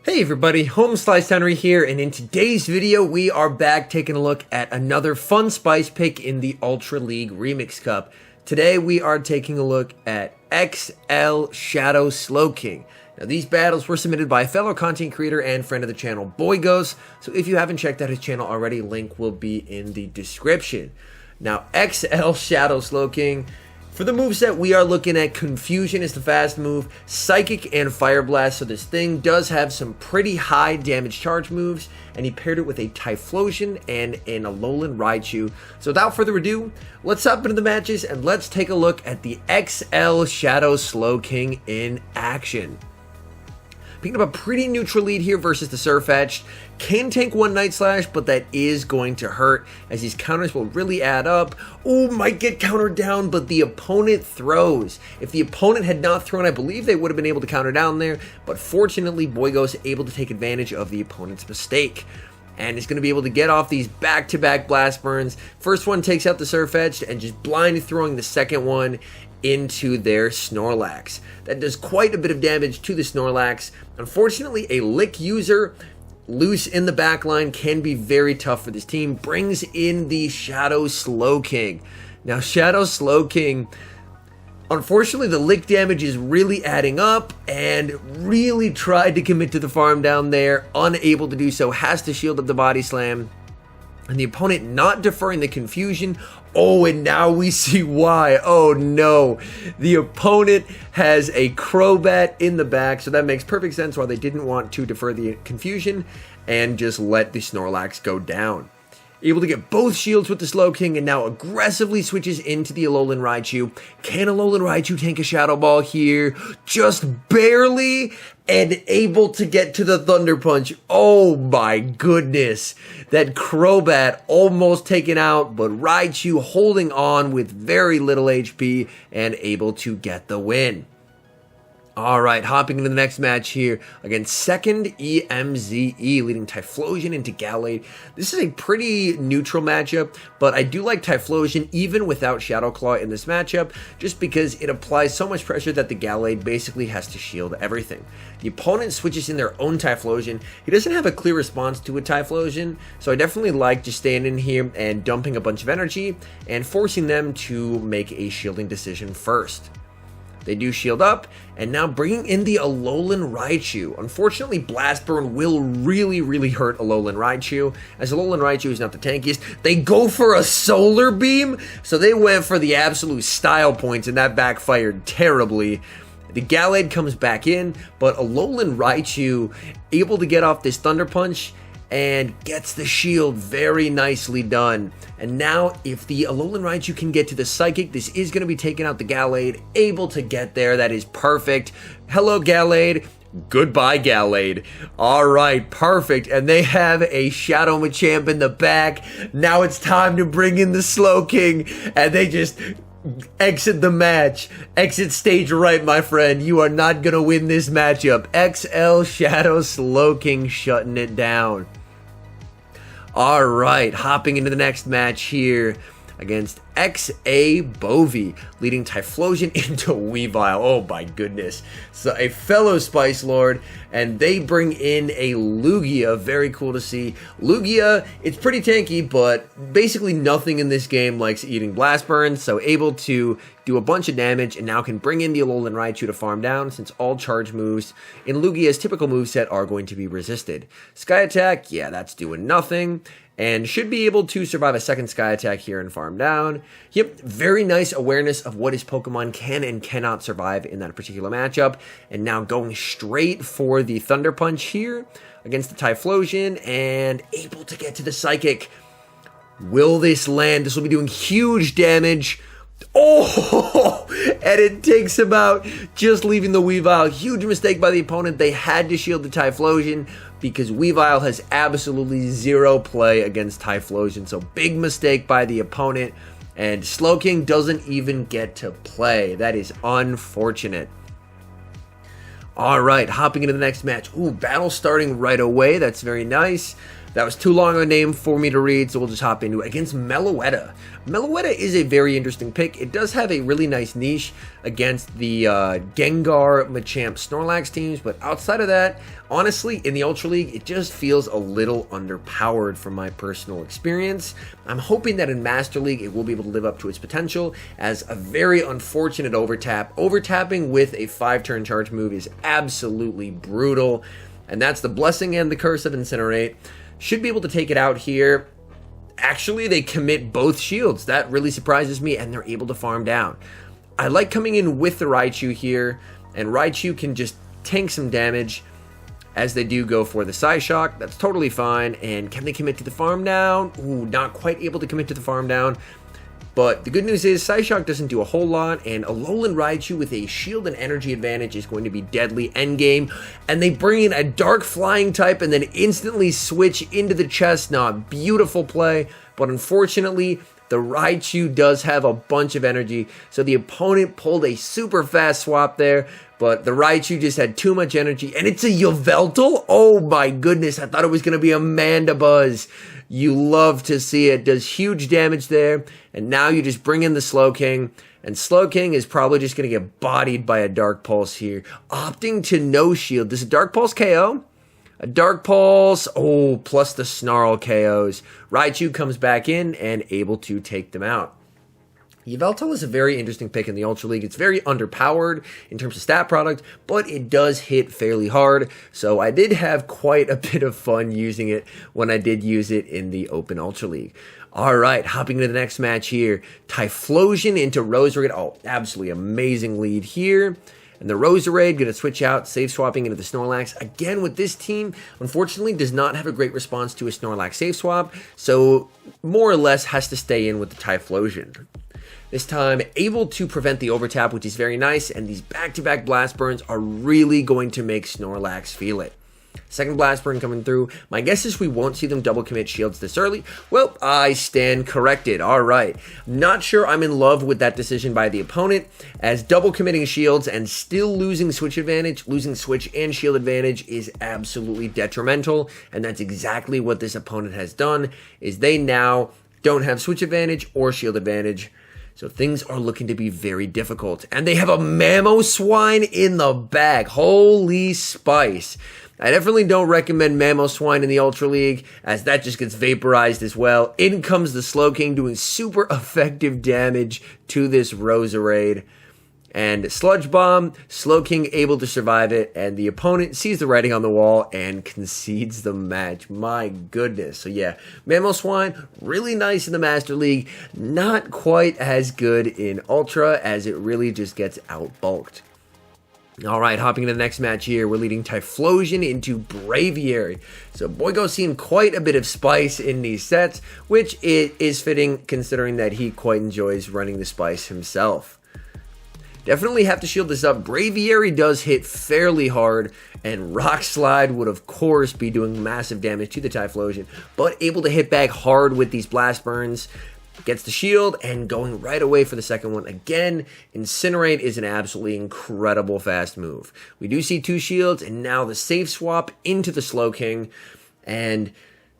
Hey everybody, HomeSliceHenry here, and in today's video we are back taking a look at another fun spice pick in the Ultra League Remix Cup. Today we are taking a look at XL Shadow SLOWKING. Now these battles were submitted by fellow content creator and friend of the channel, BOYGOS, so if you haven't checked out his channel already, link will be in the description. Now XL Shadow SLOWKING, for the moveset, we are looking at Confusion is the fast move, Psychic and Fire Blast, so this thing does have some pretty high damage charge moves, and he paired it with a Typhlosion and an Alolan Raichu. So without further ado, let's hop into the matches and let's take a look at the XL Shadow SLOWKING in action. Picking up a pretty neutral lead here versus the Surfetch'd. Can tank one Night Slash, but that is going to hurt as these counters will really add up. Oh, might get countered down, but the opponent throws. If the opponent had not thrown, I believe they would have been able to counter down there, but fortunately, BOYGOS able to take advantage of the opponent's mistake. And is going to be able to get off these back-to-back blast burns. First one takes out the Surfetch'd and just blind throwing the second one into their Snorlax. That does quite a bit of damage to the Snorlax. Unfortunately, a Lick user loose in the backline can be very tough for this team. Brings in the Shadow SLOWKING. Now, Shadow SLOWKING, unfortunately, the Lick damage is really adding up and really tried to commit to the farm down there. Unable to do so, has to shield up the Body Slam. And the opponent not deferring the Confusion. Oh, and now we see why. Oh no, the opponent has a Crobat in the back, so that makes perfect sense why they didn't want to defer the Confusion and just let the Snorlax go down. Able to get both shields with the SLOWKING and now aggressively switches into the Alolan Raichu. Can Alolan Raichu tank a Shadow Ball here? Just barely, and able to get to the Thunder Punch. Oh my goodness. That Crobat almost taken out, but Raichu holding on with very little HP and able to get the win. Alright, hopping into the next match here against second EMZE, leading Typhlosion into Gallade. This is a pretty neutral matchup, but I do like Typhlosion even without Shadow Claw in this matchup, just because it applies so much pressure that the Gallade basically has to shield everything. The opponent switches in their own Typhlosion. He doesn't have a clear response to a Typhlosion, so I definitely like just staying in here and dumping a bunch of energy and forcing them to make a shielding decision first. They do shield up, and now bringing in the Alolan Raichu. Unfortunately, Blast Burn will really hurt Alolan Raichu, as Alolan Raichu is not the tankiest. They go for a Solar Beam, so they went for the absolute style points, and that backfired terribly. The Gallade comes back in, but Alolan Raichu able to get off this Thunder Punch, and gets the shield. Very nicely done. And now, if the Alolan Raichu can get to the Psychic, this is going to be taking out the Gallade. Able to get there. That is perfect. Hello, Gallade. Goodbye, Gallade. Alright, perfect. And they have a Shadow Machamp in the back. Now it's time to bring in the SLOWKING. And they just exit the match. Exit stage right, my friend. You are not going to win this matchup. XL Shadow SLOWKING shutting it down. Alright, hopping into the next match here against XA Bovie, leading Typhlosion into Weavile. Oh my goodness. So a fellow Spice Lord, and they bring in a Lugia. Very cool to see. Lugia, it's pretty tanky, but basically nothing in this game likes eating Blast Burn, so able to do a bunch of damage, and now can bring in the Alolan Raichu to farm down, since all charge moves in Lugia's typical moveset are going to be resisted. Sky Attack, yeah, that's doing nothing, and should be able to survive a second Sky Attack here and farm down. Yep, very nice awareness of what his Pokemon can and cannot survive in that particular matchup. And now going straight for the Thunder Punch here against the Typhlosion, and able to get to the Psychic. Will this land? This will be doing huge damage. Oh, and it takes him out, just leaving the Weavile. Huge mistake by the opponent. They had to shield the Typhlosion because Weavile has absolutely zero play against Typhlosion. So big mistake by the opponent, and SLOWKING doesn't even get to play. That is unfortunate. Alright, hopping into the next match. Ooh, battle starting right away. That's very nice. That was too long of a name for me to read, so we'll just hop into it. Against Meloetta. Meloetta is a very interesting pick. It does have a really nice niche against the Gengar, Machamp, Snorlax teams, but outside of that, honestly, in the Ultra League, it just feels a little underpowered from my personal experience. I'm hoping that in Master League, it will be able to live up to its potential as a very unfortunate overtap. Overtapping with a 5-turn charge move is absolutely brutal, and that's the blessing and the curse of Incinerate. Should be able to take it out here. Actually, they commit both shields. That really surprises me, and they're able to farm down. I like coming in with the Raichu here, and Raichu can just tank some damage as they do go for the Psyshock. That's totally fine. And can they commit to the farm down? Ooh, not quite able to commit to the farm down. But the good news is Psyshock doesn't do a whole lot, and Alolan Raichu with a shield and energy advantage is going to be deadly endgame. And they bring in a dark flying type and then instantly switch into the Chestnut. Beautiful play, but unfortunately, the Raichu does have a bunch of energy, so the opponent pulled a super fast swap there, but the Raichu just had too much energy, and it's a Yveltal? Oh my goodness, I thought it was going to be a Mandibuzz. You love to see it. Does huge damage there, and now you just bring in the Slowking, and Slowking is probably just going to get bodied by a Dark Pulse here, opting to no shield. Does a Dark Pulse KO? A Dark Pulse, oh, plus the Snarl KOs. Raichu comes back in and able to take them out. Yveltal is a very interesting pick in the Ultra League. It's very underpowered in terms of stat product, but it does hit fairly hard. So I did have quite a bit of fun using it when I did use it in the Open Ultra League. All right, hopping into the next match here. Typhlosion into Roserade. Oh, absolutely amazing lead here. And the Roserade going to switch out, save swapping into the Snorlax. Again, with this team, unfortunately, does not have a great response to a Snorlax save swap, so more or less has to stay in with the Typhlosion. This time, able to prevent the overtap, which is very nice, and these back-to-back Blast Burns are really going to make Snorlax feel it. Second Blast Burn coming through. My guess is we won't see them double commit shields this early. Well, I stand corrected. All right. Not sure I'm in love with that decision by the opponent, as double committing shields and still losing switch advantage, losing switch and shield advantage is absolutely detrimental, and that's exactly what this opponent has done, is they now don't have switch advantage or shield advantage. So things are looking to be very difficult. And they have a Mamoswine in the bag. Holy spice. I definitely don't recommend Mamoswine in the Ultra League, as that just gets vaporized as well. In comes the Slowking doing super effective damage to this Roserade. And Sludge Bomb, Slowking able to survive it, and the opponent sees the writing on the wall and concedes the match. My goodness. So yeah, Mamoswine, really nice in the Master League, not quite as good in Ultra, as it really just gets outbulked. Alright, hopping into the next match here, we're leading Typhlosion into Braviary. So BOYGOS seeing quite a bit of spice in these sets, which it is fitting considering that he quite enjoys running the spice himself. Definitely have to shield this up. Braviary does hit fairly hard, and Rock Slide would of course be doing massive damage to the Typhlosion, but able to hit back hard with these Blast Burns. Gets the shield and going right away for the second one. Again, Incinerate is an absolutely incredible fast move. We do see 2 shields, and now the safe swap into the Slowking, and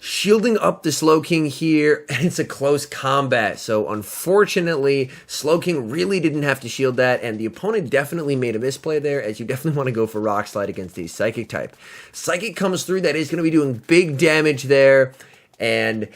shielding up the Slowking here, and it's a close combat. So unfortunately, Slowking really didn't have to shield that, and the opponent definitely made a misplay there, as you definitely want to go for Rock Slide against the Psychic type. Psychic comes through, that is going to be doing big damage there, and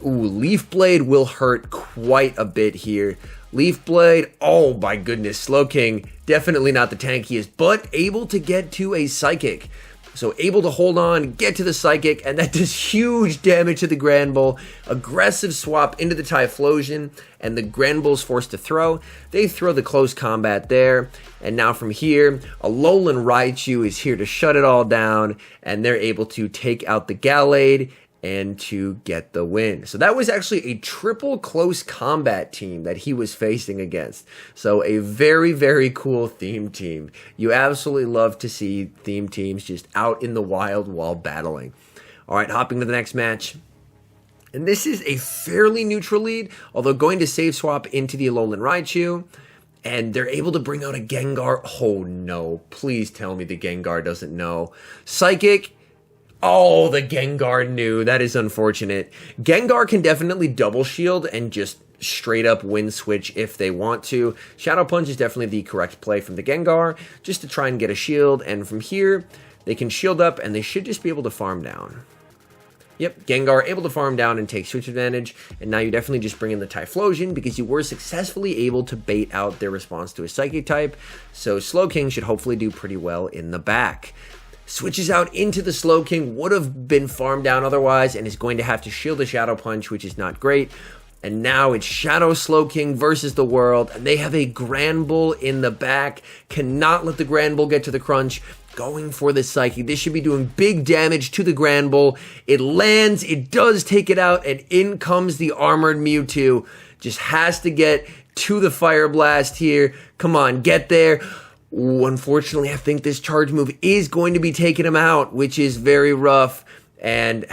ooh, Leaf Blade will hurt quite a bit here. Leaf Blade, oh my goodness, Slowking, definitely not the tankiest, but able to get to a Psychic. So able to hold on, get to the Psychic, and that does huge damage to the Granbull. Aggressive swap into the Typhlosion, and the Granbull's forced to throw. They throw the close combat there, and now from here, Alolan Raichu is here to shut it all down, and they're able to take out the Gallade and to get the win. So that was actually a triple close combat team that he was facing against. So a very, very cool theme team. You absolutely love to see theme teams just out in the wild while battling. All right, hopping to the next match. And this is a fairly neutral lead, although going to save swap into the Alolan Raichu. And they're able to bring out a Gengar. Oh no, please tell me the Gengar doesn't know. Psychic. Oh, the Gengar knew. That is unfortunate. Gengar can definitely double shield and just straight up win switch if they want to. Shadow Punch is definitely the correct play from the Gengar, just to try and get a shield, and from here, they can shield up and they should just be able to farm down. Yep, Gengar able to farm down and take switch advantage, and now you definitely just bring in the Typhlosion because you were successfully able to bait out their response to a Psychic type, so Slowking should hopefully do pretty well in the back. Switches out into the Slowking, would have been farmed down otherwise, and is going to have to shield a Shadow Punch, which is not great. And now it's Shadow Slowking versus the world, and they have a Granbull in the back. Cannot let the Granbull get to the crunch. Going for the Psychic. This should be doing big damage to the Granbull. It lands, it does take it out, and in comes the Armored Mewtwo. Just has to get to the Fire Blast here. Come on, get there. Ooh, unfortunately, I think this charge move is going to be taking him out, which is very rough, and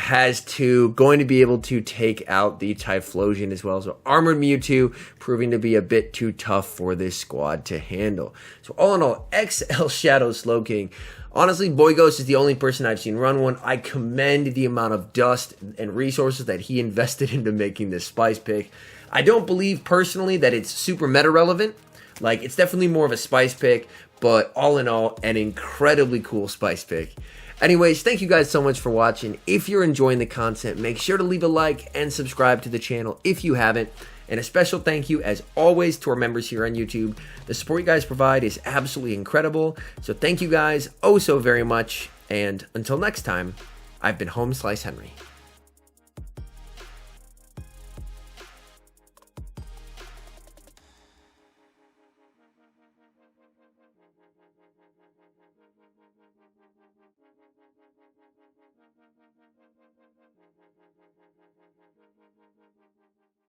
going to be able to take out the Typhlosion as well. So Armored Mewtwo proving to be a bit too tough for this squad to handle. So all in all, XL Shadow Slowking. Honestly, BOYGOS is the only person I've seen run one. I commend the amount of dust and resources that he invested into making this Spice pick. I don't believe personally that it's super meta relevant. Like, it's definitely more of a Spice pick, but all in all, an incredibly cool Spice pick. Anyways, thank you guys so much for watching. If you're enjoying the content, make sure to leave a like and subscribe to the channel if you haven't. And a special thank you, as always, to our members here on YouTube. The support you guys provide is absolutely incredible. So thank you guys oh so very much. And until next time, I've been HomeSliceHenry.